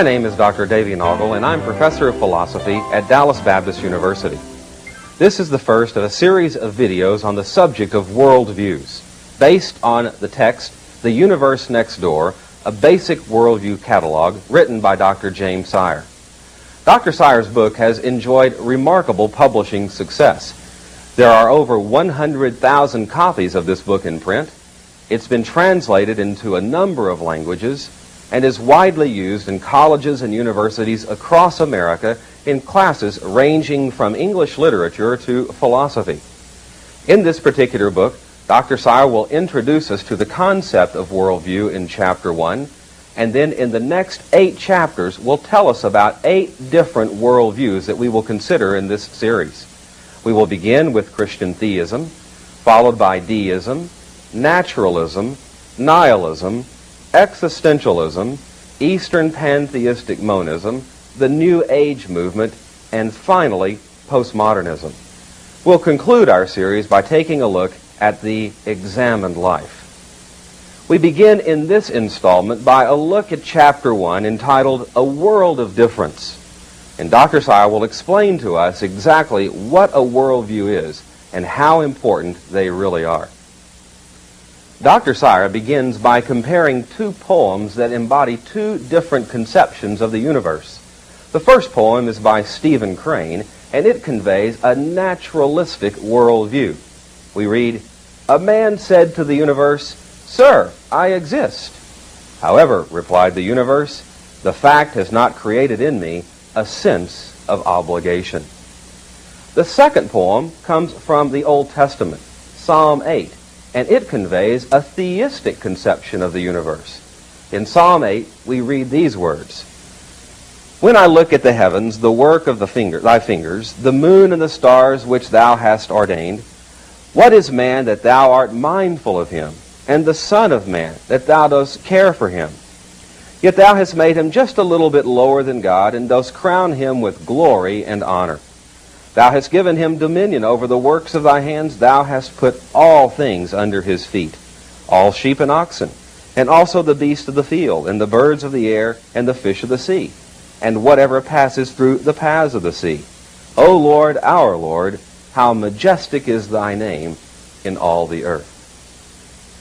My name is Dr. Davy Naugle, and I'm Professor of Philosophy at Dallas Baptist University. This is the first of a series of videos on the subject of worldviews, based on the text, The Universe Next Door, a basic worldview catalog written by Dr. James Sire. Dr. Sire's book has enjoyed remarkable publishing success. There are over 100,000 copies of this book in print. It's been translated into a number of languages and is widely used in colleges and universities across America in classes ranging from English literature to philosophy. In this particular book, Dr. Sire will introduce us to the concept of worldview in Chapter 1, and then in the next 8 chapters will tell us about 8 different worldviews that we will consider in this series. We will begin with Christian theism, followed by deism, naturalism, nihilism, existentialism, Eastern pantheistic monism, the New Age movement, and finally, postmodernism. We'll conclude our series by taking a look at the examined life. We begin in this installment by a look at Chapter 1 entitled A World of Difference. And Dr. Sire will explain to us exactly what a worldview is and how important they really are. Dr. Sire begins by comparing 2 poems that embody 2 different conceptions of the universe. The first poem is by Stephen Crane, and it conveys a naturalistic worldview. We read, "A man said to the universe, 'Sir, I exist.' 'However,' replied the universe, 'the fact has not created in me a sense of obligation.'" The second poem comes from the Old Testament, Psalm 8, and it conveys a theistic conception of the universe. In Psalm 8, we read these words, "When I look at the heavens, the work of thy fingers, the moon and the stars which thou hast ordained, what is man that thou art mindful of him, and the son of man that thou dost care for him? Yet thou hast made him just a little bit lower than God, and dost crown him with glory and honor. Thou hast given him dominion over the works of thy hands. Thou hast put all things under his feet, all sheep and oxen, and also the beasts of the field, and the birds of the air, and the fish of the sea, and whatever passes through the paths of the sea. O Lord, our Lord, how majestic is thy name in all the earth."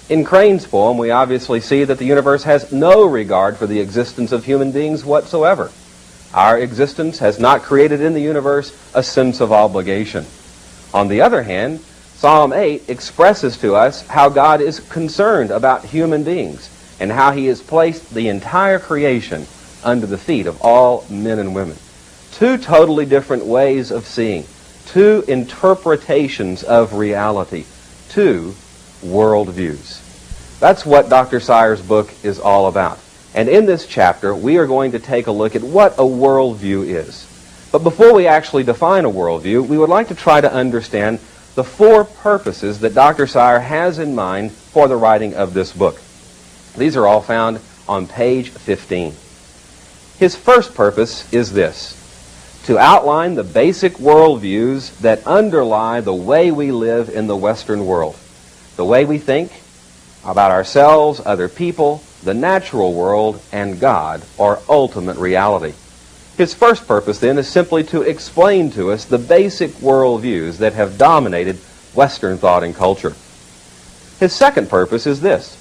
In Crane's poem, we obviously see that the universe has no regard for the existence of human beings whatsoever. Our existence has not created in the universe a sense of obligation. On the other hand, Psalm 8 expresses to us how God is concerned about human beings and how he has placed the entire creation under the feet of all men and women. 2 totally different ways of seeing, 2 interpretations of reality, 2 worldviews. That's what Dr. Sire's book is all about. And in this chapter, we are going to take a look at what a worldview is. But before we actually define a worldview, we would like to try to understand the 4 purposes that Dr. Sire has in mind for the writing of this book. These are all found on page 15. His first purpose is this: to outline the basic worldviews that underlie the way we live in the Western world, the way we think about ourselves, other people, the natural world, and God, or ultimate reality. His first purpose, then, is simply to explain to us the basic worldviews that have dominated Western thought and culture. His second purpose is this: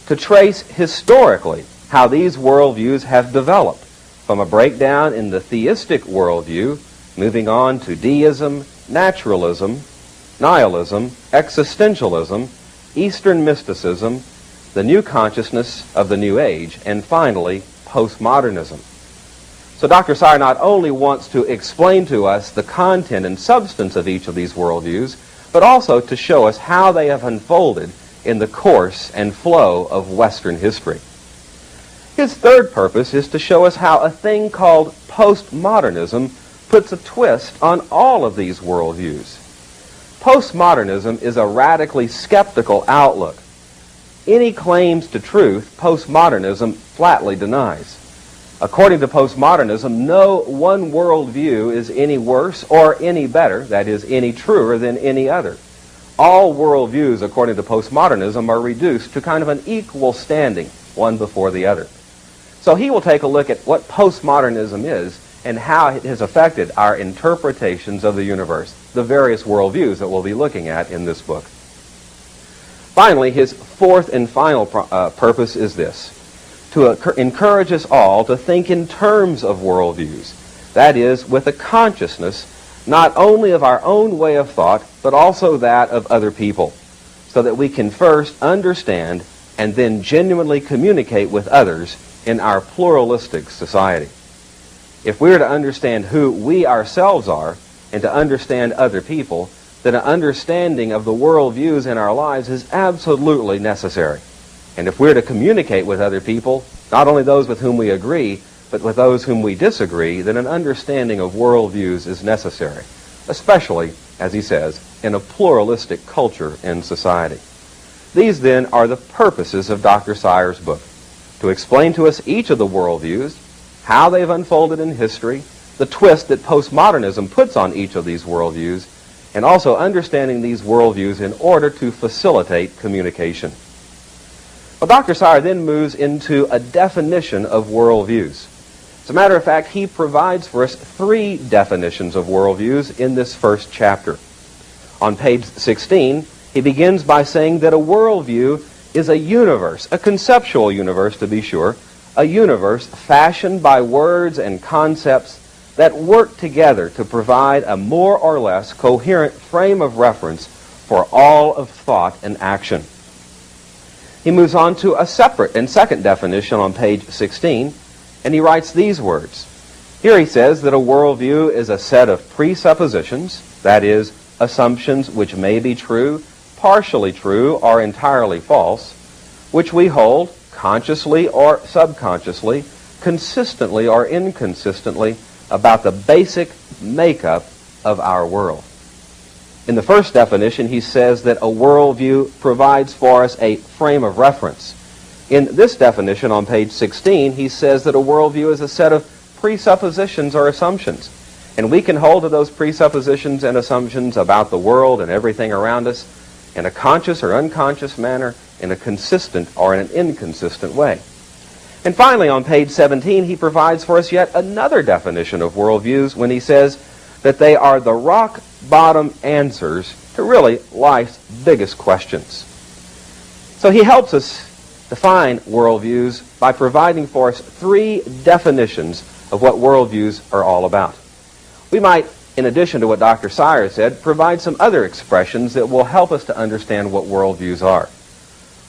to trace historically how these worldviews have developed, from a breakdown in the theistic worldview, moving on to deism, naturalism, nihilism, existentialism, Eastern mysticism, the new consciousness of the New Age, and finally, postmodernism. So Dr. Sire not only wants to explain to us the content and substance of each of these worldviews, but also to show us how they have unfolded in the course and flow of Western history. His third purpose is to show us how a thing called postmodernism puts a twist on all of these worldviews. Postmodernism is a radically skeptical outlook. Any claims to truth, postmodernism flatly denies. According to postmodernism, no one worldview is any worse or any better, that is, any truer than any other. All worldviews, according to postmodernism, are reduced to kind of an equal standing, one before the other. So he will take a look at what postmodernism is and how it has affected our interpretations of the universe, the various worldviews that we'll be looking at in this book. Finally, his fourth and final purpose is this: to encourage us all to think in terms of worldviews. That is, with a consciousness not only of our own way of thought, but also that of other people, so that we can first understand and then genuinely communicate with others in our pluralistic society. If we are to understand who we ourselves are and to understand other people, then an understanding of the worldviews in our lives is absolutely necessary. And if we're to communicate with other people, not only those with whom we agree, but with those whom we disagree, then an understanding of worldviews is necessary, especially, as he says, in a pluralistic culture and society. These, then, are the purposes of Dr. Sayre's book: to explain to us each of the worldviews, how they've unfolded in history, the twist that postmodernism puts on each of these worldviews, and also understanding these worldviews in order to facilitate communication. Well, Dr. Sayre then moves into a definition of worldviews. As a matter of fact, he provides for us 3 definitions of worldviews in this first chapter. On page 16, he begins by saying that a worldview is a universe, a conceptual universe to be sure, a universe fashioned by words and concepts that work together to provide a more or less coherent frame of reference for all of thought and action. He moves on to a separate and second definition on page 16, and he writes these words. Here he says that a worldview is a set of presuppositions, that is, assumptions which may be true, partially true, or entirely false, which we hold consciously or subconsciously, consistently or inconsistently, about the basic makeup of our world. In the first definition, he says that a worldview provides for us a frame of reference. In this definition on page 16, he says that a worldview is a set of presuppositions or assumptions. And we can hold to those presuppositions and assumptions about the world and everything around us in a conscious or unconscious manner, in a consistent or in an inconsistent way. And finally, on page 17, he provides for us yet another definition of worldviews when he says that they are the rock-bottom answers to really life's biggest questions. So he helps us define worldviews by providing for us 3 definitions of what worldviews are all about. We might, in addition to what Dr. Sayre said, provide some other expressions that will help us to understand what worldviews are.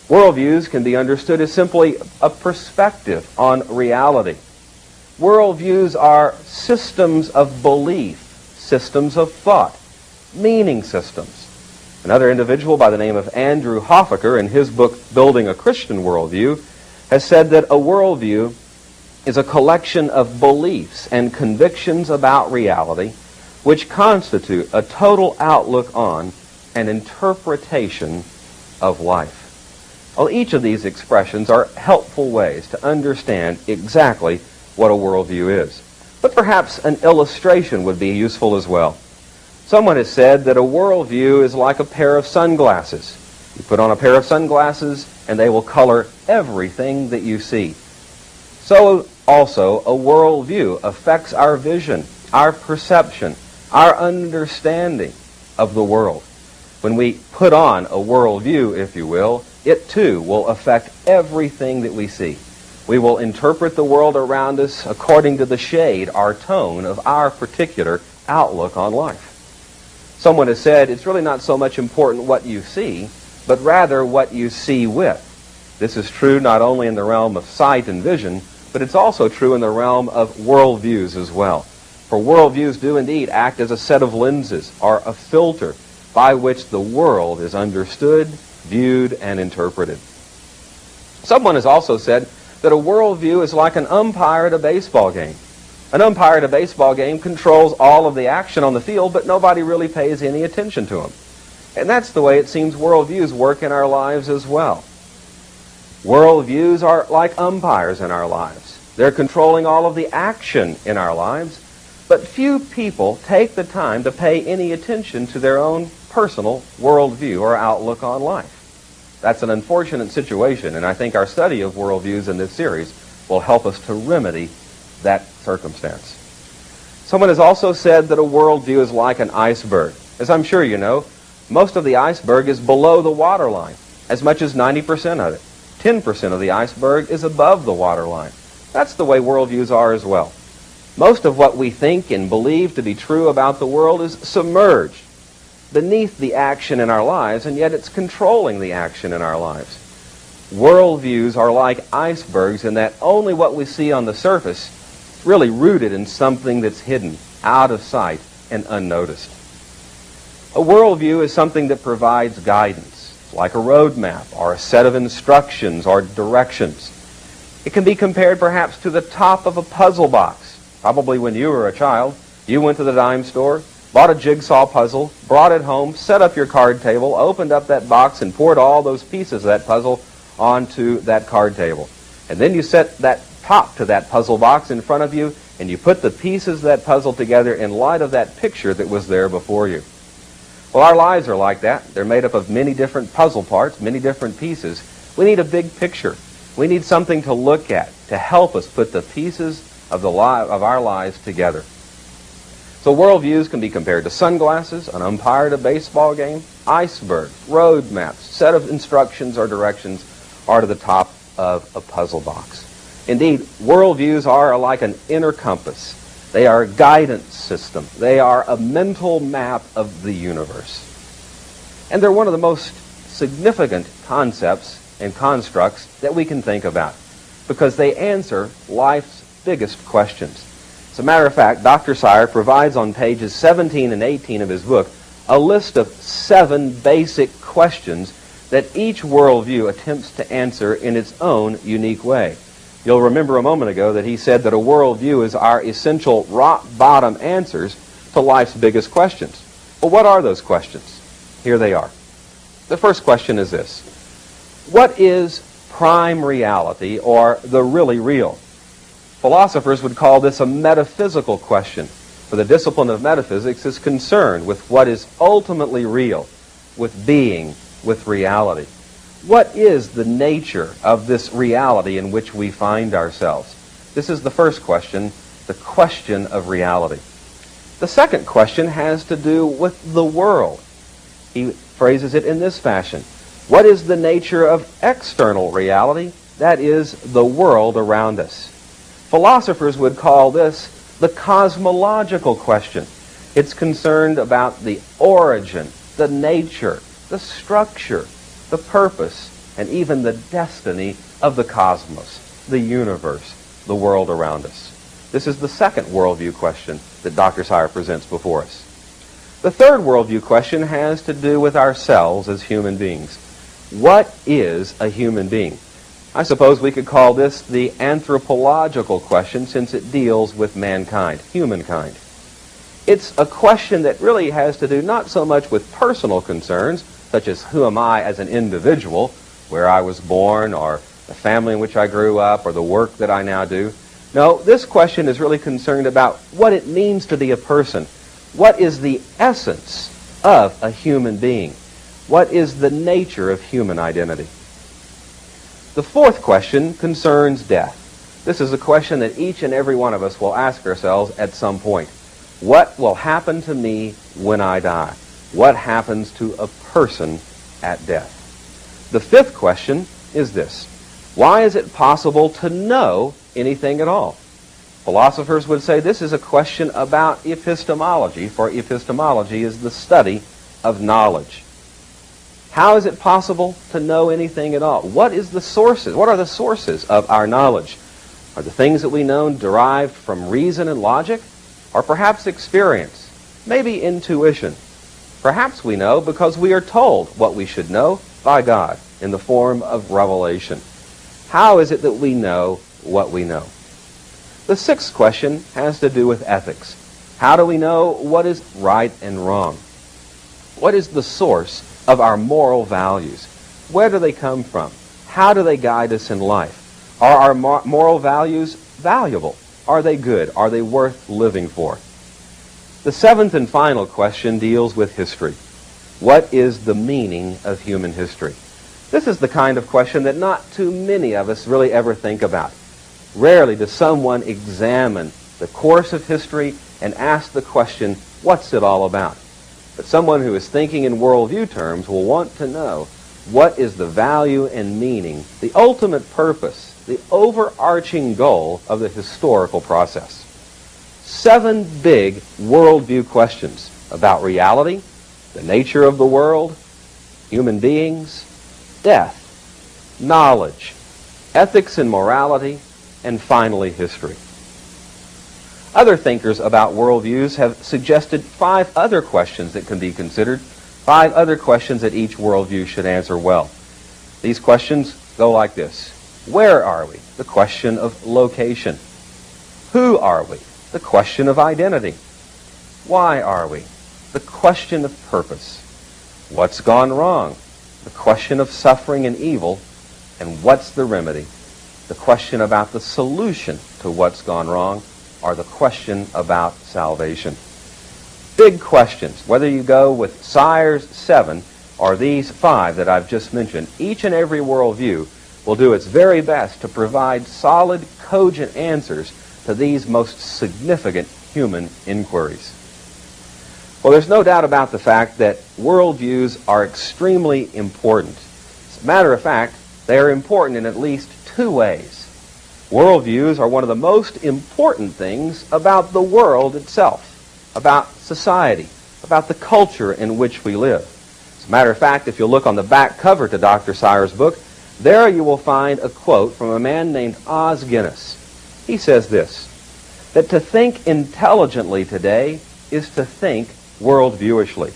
Worldviews can be understood as simply a perspective on reality. Worldviews are systems of belief, systems of thought, meaning systems. Another individual by the name of Andrew Hoffaker, in his book Building a Christian Worldview, has said that a worldview is a collection of beliefs and convictions about reality which constitute a total outlook on and interpretation of life. Well, each of these expressions are helpful ways to understand exactly what a worldview is. But perhaps an illustration would be useful as well. Someone has said that a worldview is like a pair of sunglasses. You put on a pair of sunglasses and they will color everything that you see. So also a worldview affects our vision, our perception, our understanding of the world. When we put on a worldview, if you will, it too will affect everything that we see. We will interpret the world around us according to the shade, our tone of our particular outlook on life. Someone has said it's really not so much important what you see, but rather what you see with. This is true not only in the realm of sight and vision, but it's also true in the realm of worldviews as well. For worldviews do indeed act as a set of lenses or a filter by which the world is understood, viewed, and interpreted. Someone has also said that a worldview is like an umpire at a baseball game. An umpire at a baseball game controls all of the action on the field, but nobody really pays any attention to him. And that's the way it seems worldviews work in our lives as well. Worldviews are like umpires in our lives. They're controlling all of the action in our lives, but few people take the time to pay any attention to their own personal worldview or outlook on life. That's an unfortunate situation, and I think our study of worldviews in this series will help us to remedy that circumstance. Someone has also said that a worldview is like an iceberg. As I'm sure you know, most of the iceberg is below the waterline, as much as 90% of it. 10% of the iceberg is above the waterline. That's the way worldviews are as well. Most of what we think and believe to be true about the world is submerged beneath the action in our lives, and yet it's controlling the action in our lives. Worldviews are like icebergs in that only what we see on the surface is really rooted in something that's hidden, out of sight, and unnoticed. A worldview is something that provides guidance, like a road map or a set of instructions or directions. It can be compared perhaps to the top of a puzzle box. Probably when you were a child, you went to the dime store, bought a jigsaw puzzle, brought it home, set up your card table, opened up that box, and poured all those pieces of that puzzle onto that card table. And then you set that top to that puzzle box in front of you, and you put the pieces of that puzzle together in light of that picture that was there before you. Well, our lives are like that. They're made up of many different puzzle parts, many different pieces. We need a big picture. We need something to look at to help us put the pieces of our lives together. So worldviews can be compared to sunglasses, an umpire at a baseball game, icebergs, road maps, set of instructions or directions are to the top of a puzzle box. Indeed, worldviews are like an inner compass. They are a guidance system. They are a mental map of the universe. And they're one of the most significant concepts and constructs that we can think about because they answer life's biggest questions. As a matter of fact, Dr. Sire provides on pages 17 and 18 of his book a list of 7 basic questions that each worldview attempts to answer in its own unique way. You'll remember a moment ago that he said that a worldview is our essential rock-bottom answers to life's biggest questions. Well, what are those questions? Here they are. The first question is this: what is prime reality, or the really real? Philosophers would call this a metaphysical question, for the discipline of metaphysics is concerned with what is ultimately real, with being, with reality. What is the nature of this reality in which we find ourselves? This is the first question, the question of reality. The second question has to do with the world. He phrases it in this fashion: what is the nature of external reality? That is, the world around us. Philosophers would call this the cosmological question. It's concerned about the origin, the nature, the structure, the purpose, and even the destiny of the cosmos, the universe, the world around us. This is the second worldview question that Dr. Sire presents before us. The third worldview question has to do with ourselves as human beings. What is a human being? I suppose we could call this the anthropological question, since it deals with mankind, humankind. It's a question that really has to do not so much with personal concerns, such as who am I as an individual, where I was born, or the family in which I grew up, or the work that I now do. No, this question is really concerned about what it means to be a person. What is the essence of a human being? What is the nature of human identity? The fourth question concerns death. This is a question that each and every one of us will ask ourselves at some point. What will happen to me when I die? What happens to a person at death? The fifth question is this: why is it possible to know anything at all? Philosophers would say this is a question about epistemology, for epistemology is the study of knowledge. How is it possible to know anything at all? What is the sources? What are the sources of our knowledge? Are the things that we know derived from reason and logic, or perhaps experience, maybe intuition? Perhaps we know because we are told what we should know by God in the form of revelation. How is it that we know what we know? The sixth question has to do with ethics. How do we know what is right and wrong? What is the source of our moral values? Where do they come from? How do they guide us in life? Are our moral values valuable? Are they good? Are they worth living for? The seventh and final question deals with history. What is the meaning of human history? This is the kind of question that not too many of us really ever think about. Rarely does someone examine the course of history and ask the question, what's it all about? But someone who is thinking in worldview terms will want to know what is the value and meaning, the ultimate purpose, the overarching goal of the historical process. 7 big worldview questions about reality, the nature of the world, human beings, death, knowledge, ethics and morality, and finally history. Other thinkers about worldviews have suggested 5 other questions that can be considered, 5 other questions that each worldview should answer well. These questions go like this. Where are we? The question of location. Who are we? The question of identity. Why are we? The question of purpose. What's gone wrong? The question of suffering and evil. And what's the remedy? The question about the solution to what's gone wrong, or the question about salvation. Big questions. Whether you go with Sire's 7 or these 5 that I've just mentioned, each and every worldview will do its very best to provide solid, cogent answers to these most significant human inquiries. Well, there's no doubt about the fact that worldviews are extremely important. As a matter of fact, they are important in at least 2 ways. Worldviews are one of the most important things about the world itself, about society, about the culture in which we live. As a matter of fact, if you look on the back cover to Dr. Sire's book, there you will find a quote from a man named Os Guinness. He says this, that to think intelligently today is to think worldviewishly,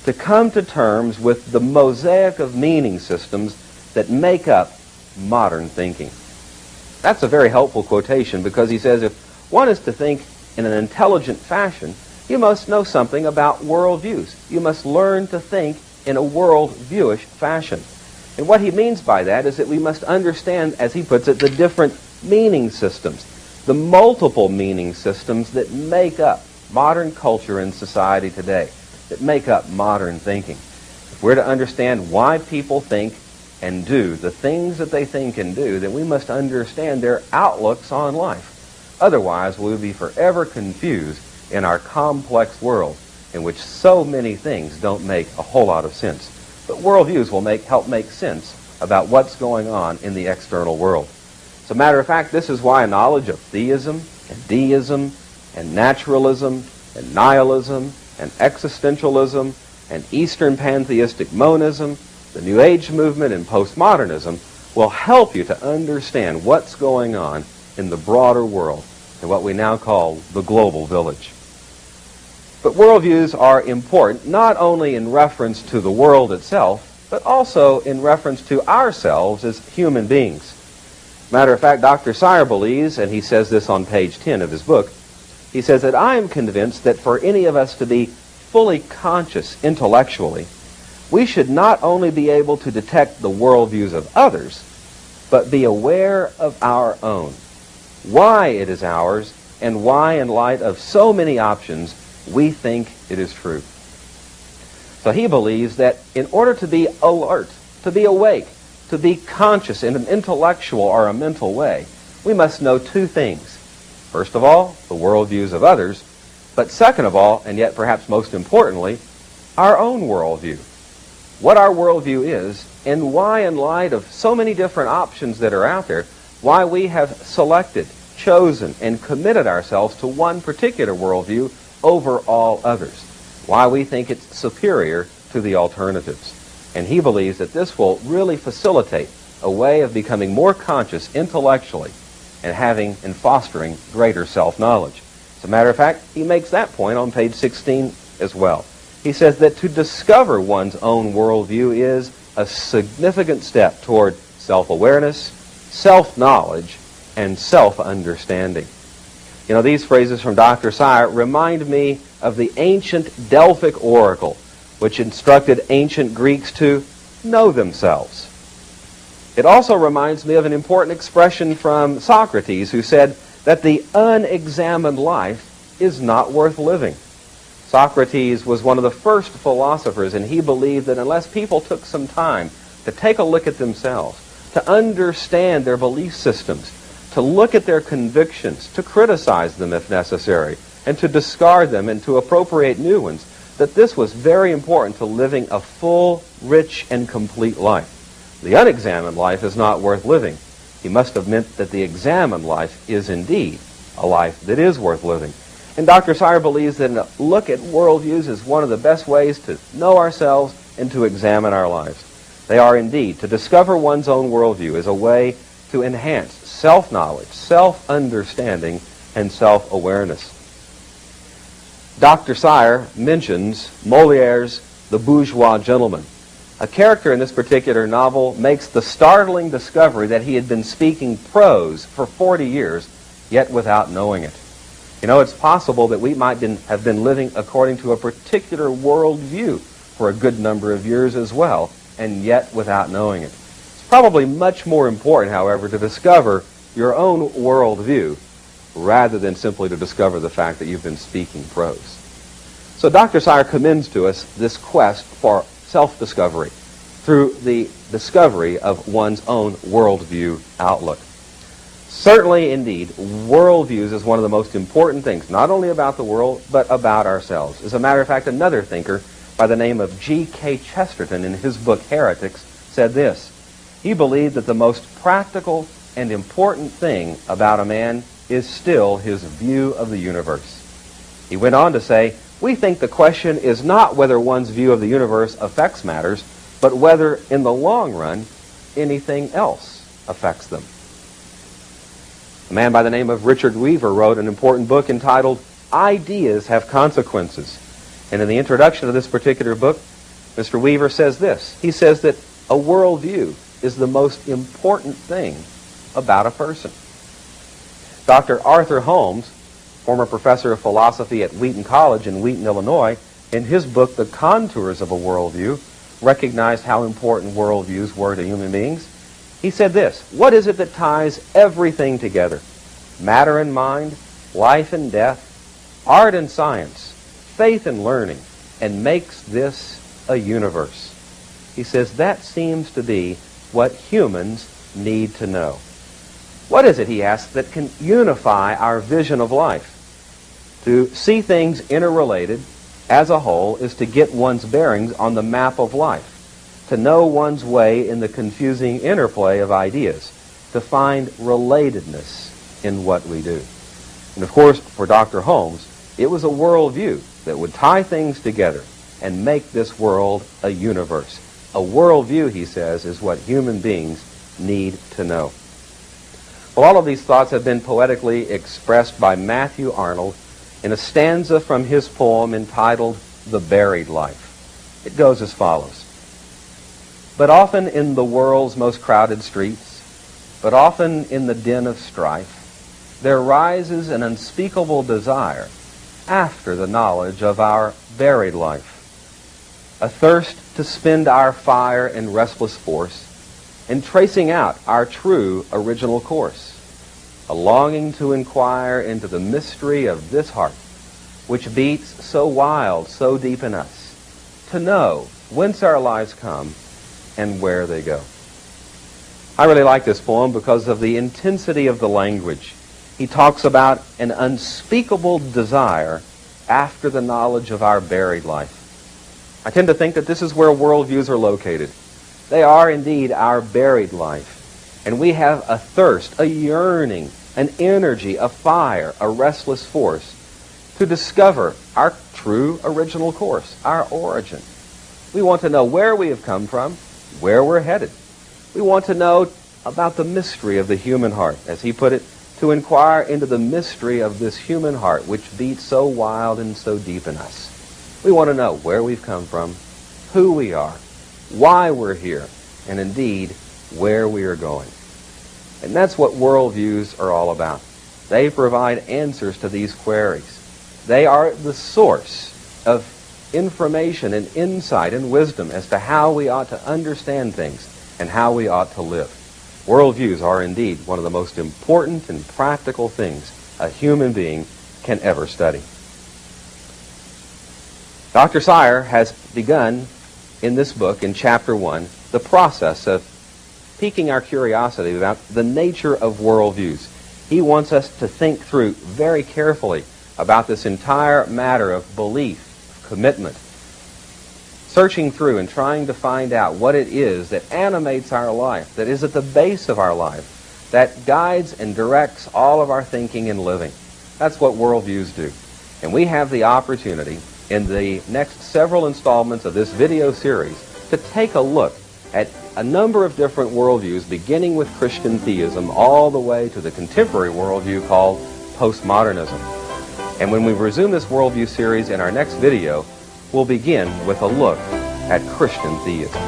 to come to terms with the mosaic of meaning systems that make up modern thinking. That's a very helpful quotation because he says if one is to think in an intelligent fashion, you must know something about worldviews. You must learn to think in a worldviewish fashion. And what he means by that is that we must understand, as he puts it, the different meaning systems, the multiple meaning systems that make up modern culture and society today, that make up modern thinking. If we're to understand why people think and do the things that they think and do, then we must understand their outlooks on life. Otherwise, we'll be forever confused in our complex world in which so many things don't make a whole lot of sense. But worldviews will help make sense about what's going on in the external world. As a matter of fact, this is why a knowledge of theism and deism and naturalism and nihilism and existentialism and Eastern pantheistic monism, the New Age movement and postmodernism will help you to understand what's going on in the broader world and what we now call the global village. But worldviews are important not only in reference to the world itself, but also in reference to ourselves as human beings. Matter of fact, Dr. Sire believes, and he says this on page 10 of his book, he says that I am convinced that for any of us to be fully conscious intellectually, we should not only be able to detect the worldviews of others, but be aware of our own, why it is ours, and why, in light of so many options, we think it is true. So he believes that in order to be alert, to be awake, to be conscious in an intellectual or a mental way, we must know 2 things. First of all, the worldviews of others, but second of all, and yet perhaps most importantly, our own worldview. What our worldview is, and why, in light of so many different options that are out there, why we have selected, chosen, and committed ourselves to one particular worldview over all others, why we think it's superior to the alternatives. And he believes that this will really facilitate a way of becoming more conscious intellectually and having and fostering greater self-knowledge. As a matter of fact, he makes that point on page 16 as well. He says that to discover one's own worldview is a significant step toward self-awareness, self-knowledge, and self-understanding. You know, these phrases from Dr. Sire remind me of the ancient Delphic oracle, which instructed ancient Greeks to know themselves. It also reminds me of an important expression from Socrates, who said that the unexamined life is not worth living. Socrates was one of the first philosophers, and he believed that unless people took some time to take a look at themselves, to understand their belief systems, to look at their convictions, to criticize them if necessary, and to discard them and to appropriate new ones, that this was very important to living a full, rich, and complete life. The unexamined life is not worth living. He must have meant that the examined life is indeed a life that is worth living. And Dr. Sire believes that a look at worldviews is one of the best ways to know ourselves and to examine our lives. They are indeed. To discover one's own worldview is a way to enhance self-knowledge, self-understanding, and self-awareness. Dr. Sire mentions Molière's The Bourgeois Gentleman. A character in this particular novel makes the startling discovery that he had been speaking prose for 40 years, yet without knowing it. You know, it's possible that we might have been living according to a particular worldview for a good number of years as well, and yet without knowing it. It's probably much more important, however, to discover your own worldview rather than simply to discover the fact that you've been speaking prose. So Dr. Sire commends to us this quest for self-discovery through the discovery of one's own worldview outlook. Certainly, indeed, worldviews is one of the most important things, not only about the world, but about ourselves. As a matter of fact, another thinker by the name of G.K. Chesterton, in his book Heretics, said this: he believed that the most practical and important thing about a man is still his view of the universe. He went on to say, we think the question is not whether one's view of the universe affects matters, but whether, in the long run, anything else affects them. A man by the name of Richard Weaver wrote an important book entitled Ideas Have Consequences. And in the introduction of this particular book, Mr. Weaver says this. He says that a worldview is the most important thing about a person. Dr. Arthur Holmes, former professor of philosophy at Wheaton College in Wheaton, Illinois, in his book, The Contours of a Worldview, recognized how important worldviews were to human beings. He said this: what is it that ties everything together? Matter and mind, life and death, art and science, faith and learning, and makes this a universe. He says that seems to be what humans need to know. What is it, he asks, that can unify our vision of life? To see things interrelated as a whole is to get one's bearings on the map of life, to know one's way in the confusing interplay of ideas, to find relatedness in what we do. And of course, for Dr. Holmes, it was a worldview that would tie things together and make this world a universe. A worldview, he says, is what human beings need to know. Well, all of these thoughts have been poetically expressed by Matthew Arnold in a stanza from his poem entitled The Buried Life. It goes as follows. But often in the world's most crowded streets, but often in the din of strife, there rises an unspeakable desire after the knowledge of our buried life, a thirst to spend our fire and restless force in tracing out our true original course, a longing to inquire into the mystery of this heart, which beats so wild, so deep in us, to know whence our lives come and where they go. I really like this poem because of the intensity of the language. He talks about an unspeakable desire after the knowledge of our buried life. I tend to think that this is where worldviews are located. They are indeed our buried life. And we have a thirst, a yearning, an energy, a fire, a restless force to discover our true original course, our origin. We want to know where we have come from, where we're headed. We want to know about the mystery of the human heart, as he put it, to inquire into the mystery of this human heart which beats so wild and so deep in us. We want to know where we've come from, who we are, why we're here, and indeed, where we are going. And that's what worldviews are all about. They provide answers to these queries. They are the source of information and insight and wisdom as to how we ought to understand things and how we ought to live. Worldviews are indeed one of the most important and practical things a human being can ever study. Dr. Sire has begun in this book, in Chapter 1, the process of piquing our curiosity about the nature of worldviews. He wants us to think through very carefully about this entire matter of belief, commitment, searching through and trying to find out what it is that animates our life, that is at the base of our life, that guides and directs all of our thinking and living. That's what worldviews do. And we have the opportunity in the next several installments of this video series to take a look at a number of different worldviews, beginning with Christian theism all the way to the contemporary worldview called postmodernism. And when we resume this worldview series in our next video, we'll begin with a look at Christian theism.